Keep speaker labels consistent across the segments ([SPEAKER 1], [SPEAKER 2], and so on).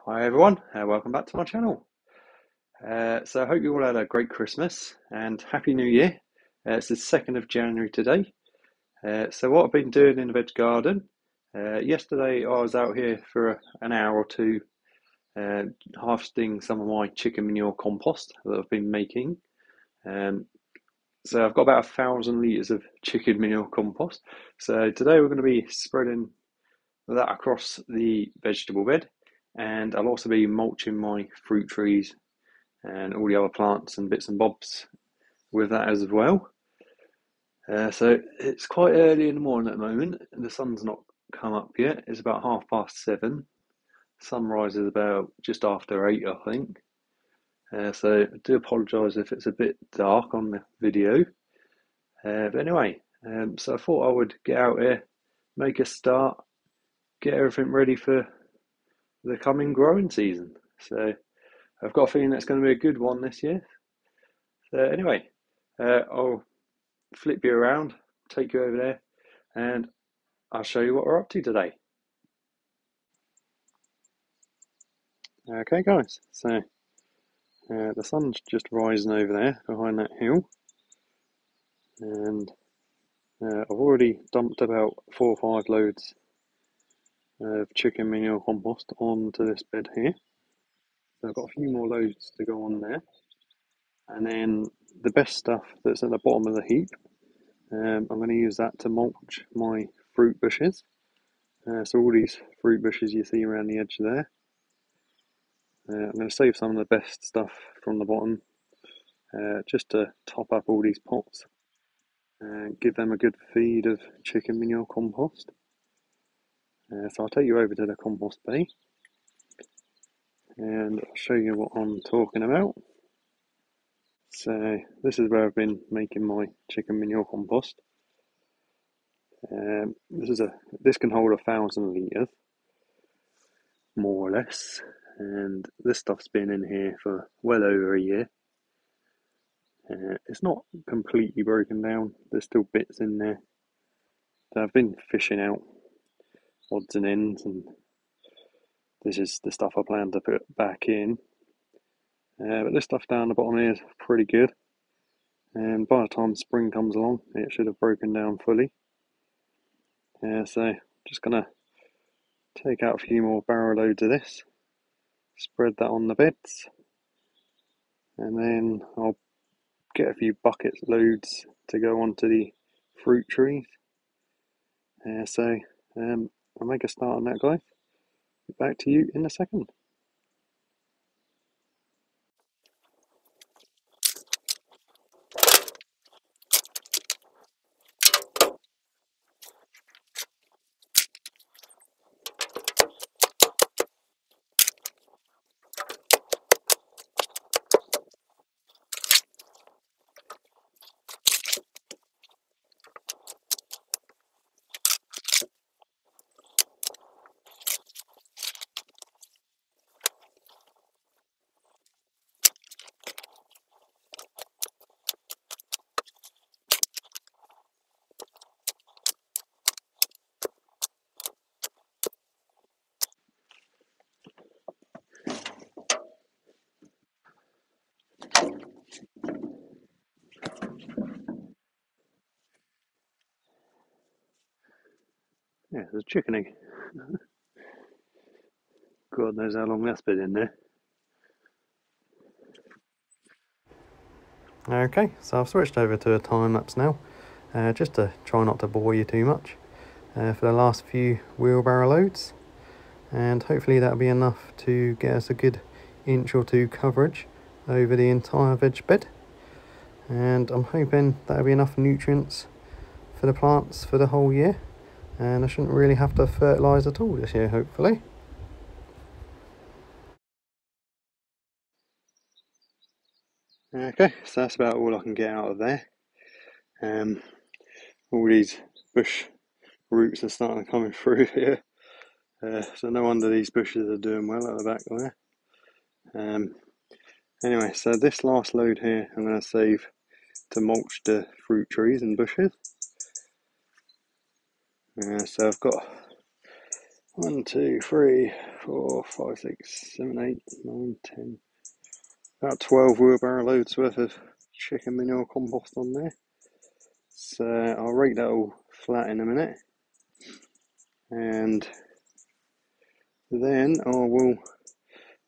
[SPEAKER 1] Hi everyone, welcome back to my channel. So I hope you all had a great Christmas and Happy New Year. It's the 2nd of January today. So what I've been doing in the veg garden, yesterday I was out here for an hour or two harvesting some of my chicken manure compost that I've been making. So I've got about 1,000 litres of chicken manure compost. So today we're going to be spreading that across the vegetable bed, and I'll also be mulching my fruit trees and all the other plants and bits and bobs with that as well. So it's quite early in the morning at the moment, and the sun's not come up yet. It's about 7:30. Sun rises about just after 8, I think. So I do apologise if it's a bit dark on the video. But anyway, so I thought I would get out here, make a start, get everything ready for the coming growing season. So I've got a feeling that's going to be a good one this year. So anyway, I'll flip you around, take you over there, and I'll show you what we're up to today. Okay guys, so the sun's just rising over there behind that hill, and I've already dumped about 4 or 5 loads of chicken manure compost onto this bed here. So I've got a few more loads to go on there, and then the best stuff that's at the bottom of the heap, I'm going to use that to mulch my fruit bushes. So all these fruit bushes you see around the edge there, I'm going to save some of the best stuff from the bottom just to top up all these pots and give them a good feed of chicken manure compost. So I'll take you over to the compost bay and I'll show you what I'm talking about. So this is where I've been making my chicken manure compost. This can hold 1,000 litres, more or less, and this stuff's been in here for well over a year. It's not completely broken down, there's still bits in there. So I've been fishing out odds and ends, and this is the stuff I plan to put back in. But this stuff down the bottom here is pretty good, and by the time spring comes along it should have broken down fully. So just gonna take out a few more barrow loads of this, spread that on the beds, and then I'll get a few bucket loads to go onto the fruit trees. So I'll make a start on that, guys. Back to you in a second. Yeah, there's a chicken egg. God knows how long that's been in there. Okay, so I've switched over to a time lapse now, just to try not to bore you too much, for the last few wheelbarrow loads, and hopefully that'll be enough to get us a good inch or two coverage over the entire veg bed, and I'm hoping that'll be enough nutrients for the plants for the whole year, and I shouldn't really have to fertilise at all this year, hopefully. Okay, so that's about all I can get out of there. All these bush roots are starting to come through here, so no wonder these bushes are doing well at the back there. Anyway, so this last load here I'm going to save to mulch the fruit trees and bushes. So I've got 1, 2, 3, 4, 5, 6, 7, 8, 9, 10. About 12 wheelbarrow loads worth of chicken manure compost on there. So I'll rake that all flat in a minute. And then I will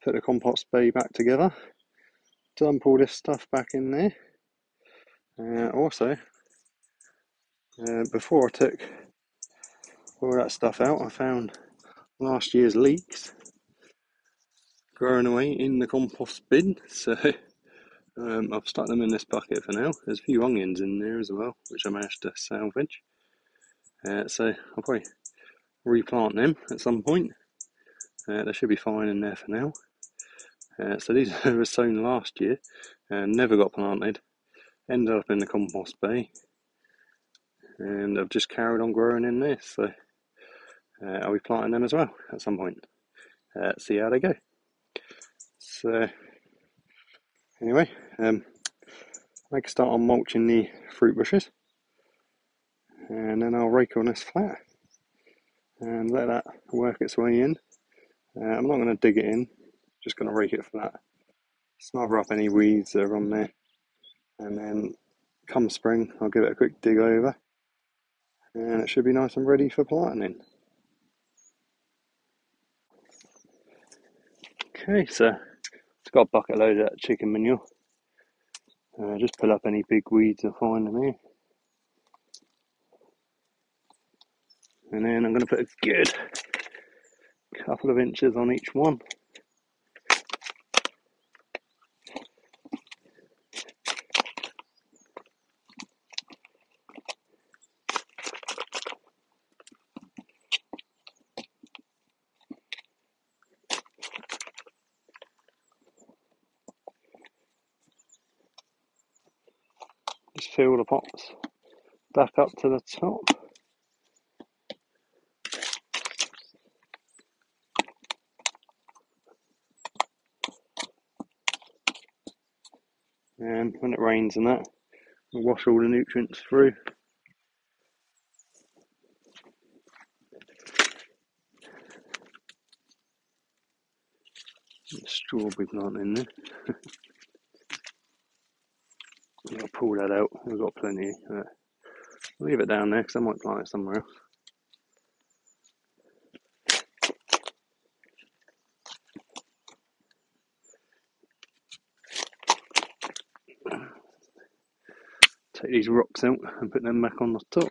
[SPEAKER 1] put the compost bay back together. Dump all this stuff back in there. Also, before I took all that stuff out, I found last year's leeks growing away in the compost bin. So I've stuck them in this bucket for now. There's a few onions in there as well, which I managed to salvage. So I'll probably replant them at some point. They should be fine in there for now. So these were sown last year and never got planted. Ended up in the compost bay. And I've just carried on growing in there. So I'll be planting them as well at some point. See how they go. So anyway, make a start on mulching the fruit bushes. And then I'll rake on this flat and let that work its way in. I'm not going to dig it in, just going to rake it flat, smother up any weeds that are on there, and then come spring I'll give it a quick dig over and it should be nice and ready for planting. Okay, so it's got a bucket load of that chicken manure. Just pull up any big weeds I find in here. And then I'm going to put a good couple of inches on each one. Just fill the pots back up to the top. And when it rains and that, we'll wash all the nutrients through. Strawberry plant in there. I'll pull that out, we've got plenty. Leave it down there because I might plant it somewhere else. Take these rocks out and put them back on the top.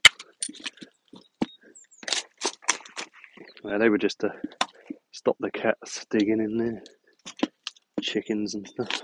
[SPEAKER 1] They were just to stop the cats digging in there, chickens and stuff.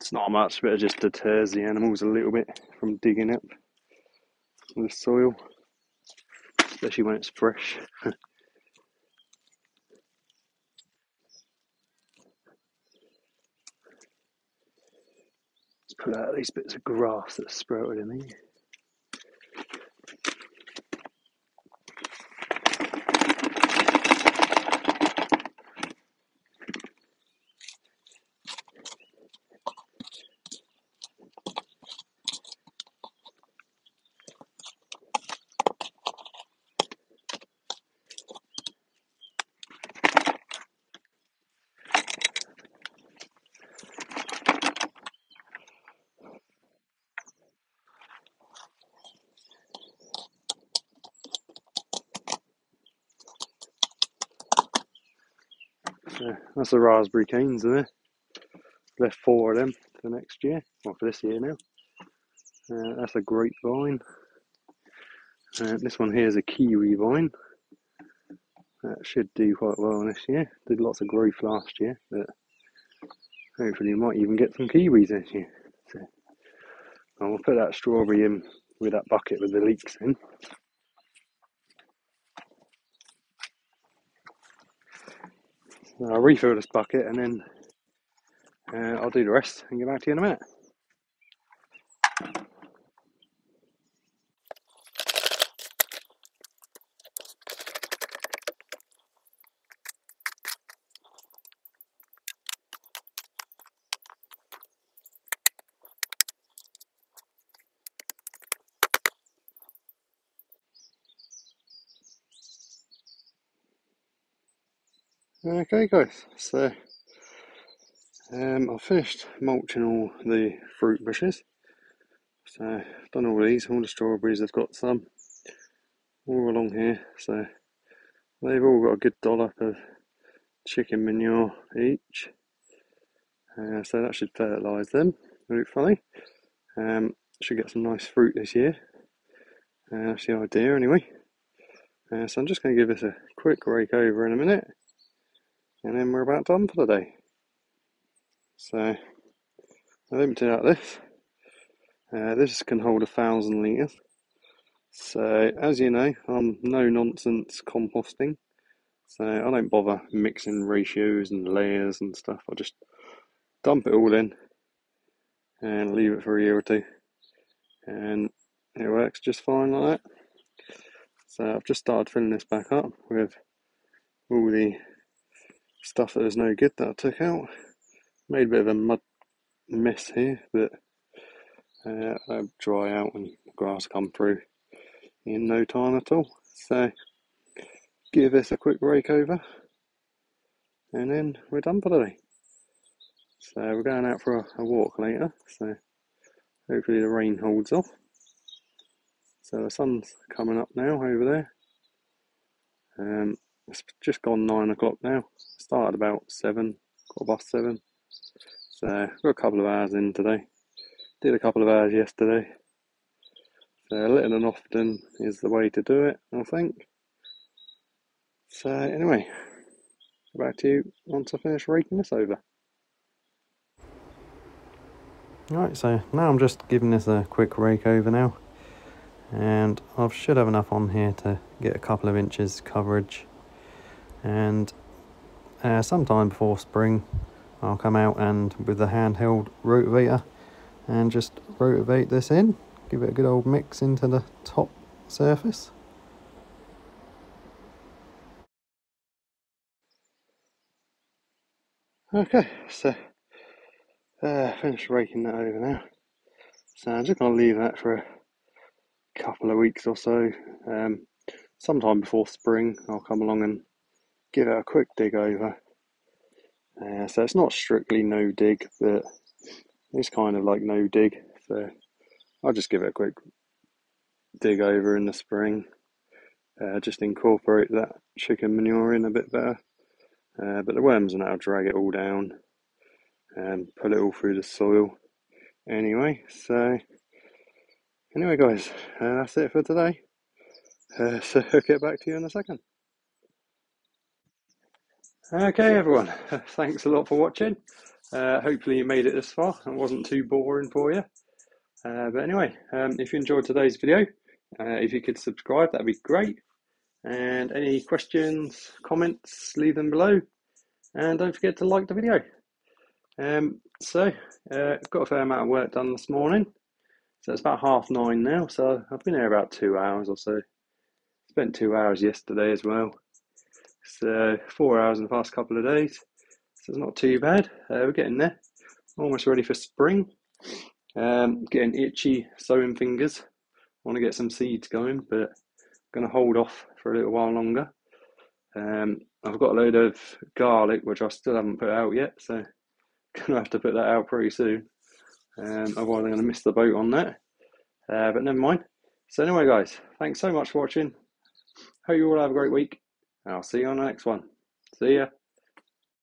[SPEAKER 1] It's not much, but it just deters the animals a little bit from digging up the soil, especially when it's fresh. Let's pull out these bits of grass that sprouted in here. So that's the raspberry canes there. Left 4 of them for next year, well for this year now. That's a grapevine. This one here is a kiwi vine. That should do quite well this year. Did lots of growth last year, but hopefully you might even get some kiwis this year. So I'll put that strawberry in with that bucket with the leeks in. So I'll refill this bucket and then I'll do the rest and get back to you in a minute. Okay guys, so I've finished mulching all the fruit bushes. So I've done all these, all the strawberries, I've got some all along here. So they've all got a good dollop of chicken manure each. So that should fertilise them, hopefully. Should get some nice fruit this year. That's the idea anyway. So I'm just going to give this a quick rake over in a minute. And then we're about done for the day. So I've emptied out this. This can hold 1,000 litres. So as you know, I'm no nonsense composting. So I don't bother mixing ratios and layers and stuff. I just dump it all in and leave it for a year or two. And it works just fine like that. So I've just started filling this back up with all the stuff that was no good that I took out. Made a bit of a mud mess here, but that'll dry out and the grass come through in no time at all. So give this a quick rake over and then we're done for the day. So we're going out for a walk later, so hopefully the rain holds off. So the sun's coming up now over there. It's just gone 9 o'clock now. Started about 7, 7:15. So got a couple of hours in today. Did a couple of hours yesterday. So little and often is the way to do it, I think. So anyway, back to you once I finish raking this over. Right, so now I'm just giving this a quick rake over now. And I should have enough on here to get a couple of inches coverage. And sometime before spring I'll come out and with the handheld rotavator and just rotivate this in, give it a good old mix into the top surface. Okay, so finished raking that over now. So I'm just going to leave that for a couple of weeks or so. Sometime before spring I'll come along and give it a quick dig over. So it's not strictly no dig, but it's kind of like no dig. So I'll just give it a quick dig over in the spring. Just incorporate that chicken manure in a bit better. But the worms and that'll drag it all down and pull it all through the soil. Anyway, guys, that's it for today. So I'll get back to you in a second. Okay, everyone, thanks a lot for watching. Hopefully you made it this far and wasn't too boring for you. But anyway, if you enjoyed today's video, if you could subscribe, that'd be great. And any questions, comments, leave them below. And don't forget to like the video. I've got a fair amount of work done this morning. So it's about 9:30 now. So I've been here about 2 hours or so. Spent 2 hours yesterday as well. So 4 hours in the past couple of days. So it's not too bad. We're getting there. Almost ready for spring. Getting itchy sowing fingers. Want to get some seeds going, but going to hold off for a little while longer. I've got a load of garlic which I still haven't put out yet, so gonna have to put that out pretty soon. Otherwise I'm going to miss the boat on that. But never mind. So anyway, guys, thanks so much for watching. Hope you all have a great week. I'll see you on the next one. See ya.